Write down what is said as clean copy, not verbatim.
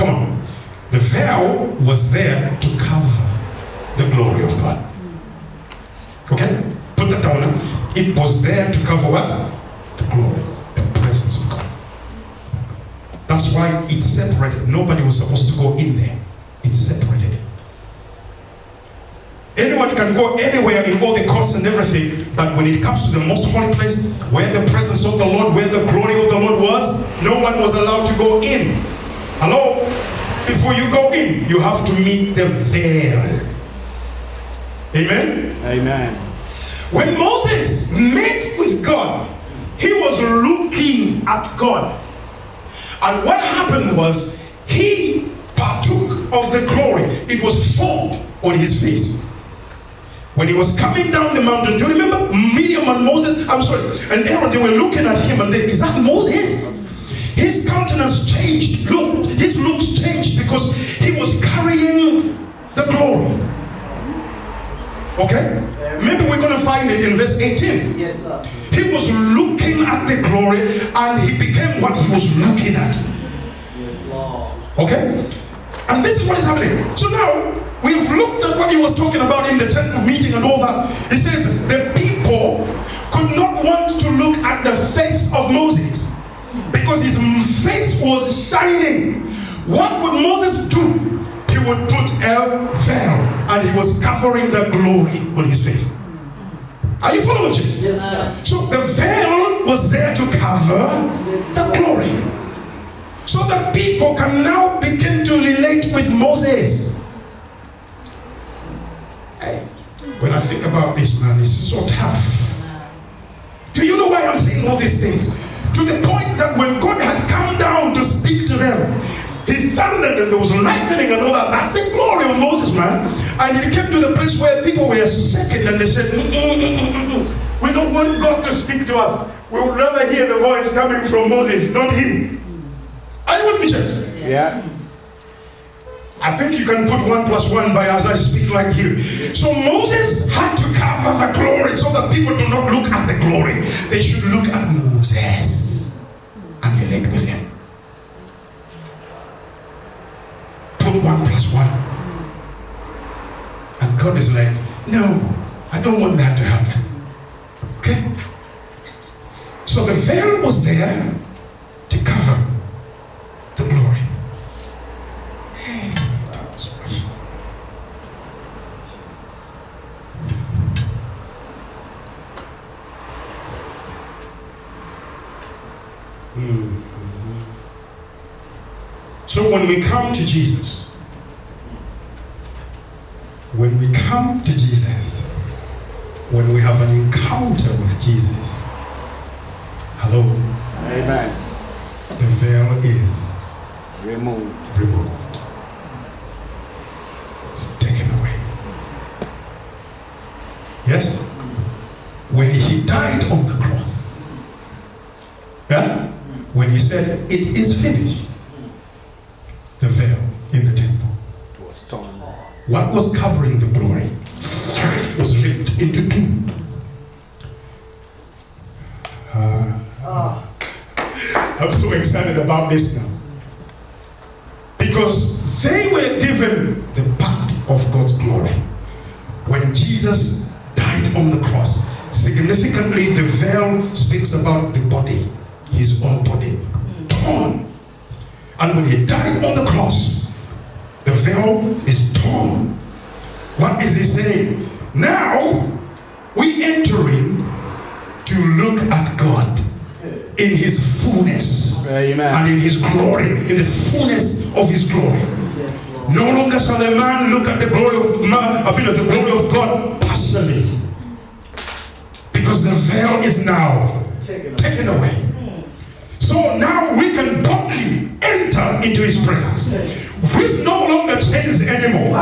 Come on. The veil was there to cover the glory of God. Okay? Put that down now. It was there to cover what? The glory, the presence of God. That's why it's separated. Nobody was supposed to go in there. It's separated. Anyone can go anywhere in all the courts and everything, but when it comes to the most holy place, where the presence of the Lord, where the glory of the Lord was, no one was allowed to go in. Hello? Before you go in, you have to meet the veil. Amen? Amen. When Moses met with God, he was looking at God. And what happened was, he partook of the glory. It was formed on his face. When he was coming down the mountain, do you remember Miriam and Moses? And Aaron, they were looking at him and is that Moses? His countenance changed. Look, his looks changed because he was carrying the glory. Okay? Maybe we're going to find it in verse 18. Yes, sir. He was looking at the glory and he became what he was looking at. Yes, Lord. Okay? And this is what is happening. So now, we've looked at what he was talking about in the tent of meeting and all that. He says the people could not want to look at the face of Moses because his face was shining. What would Moses do? He would put a veil and he was covering the glory on his face. Are you following me? Yes, sir. So the veil was there to cover the glory. So that people can now begin to relate with Moses. Hey, when I think about this, man, it's so tough. Do you know why I'm saying all these things? To the point that when God had come down to speak to them, he thundered and there was lightning and all that. That's the glory of Moses, man. And it came to the place where people were shaking and they said, we don't want God to speak to us. We would rather hear the voice coming from Moses, not him. Are you with me, church? Yeah. I think you can put 1 + 1 by as I speak like you. So Moses had to cover the glory so that people do not look at the glory. They should look at Moses and relate with him. Put 1 + 1. And God is like, no, I don't want that to happen. Okay? So the veil was there to cover the glory. Hey, that was special. So when we come to Jesus, when we have an encounter with Jesus, hello, Amen. the veil is Removed. It's taken away. Yes? When he died on the cross, yeah? When he said, it is finished, the veil in the temple Was torn. what was covering the glory was ripped into two. I'm so excited about this now. Because they were given the part of God's glory. When Jesus died on the cross, significantly the veil speaks about the body, his own body, torn. And when he died on the cross, the veil is torn. What is he saying? Now we enter in to look at God in his fullness. Amen. And in his glory, in the fullness of his glory. No longer shall a man look at the glory of man, the glory of God partially. Because the veil is now taken away. So now we can boldly enter into his presence with no longer chains anymore.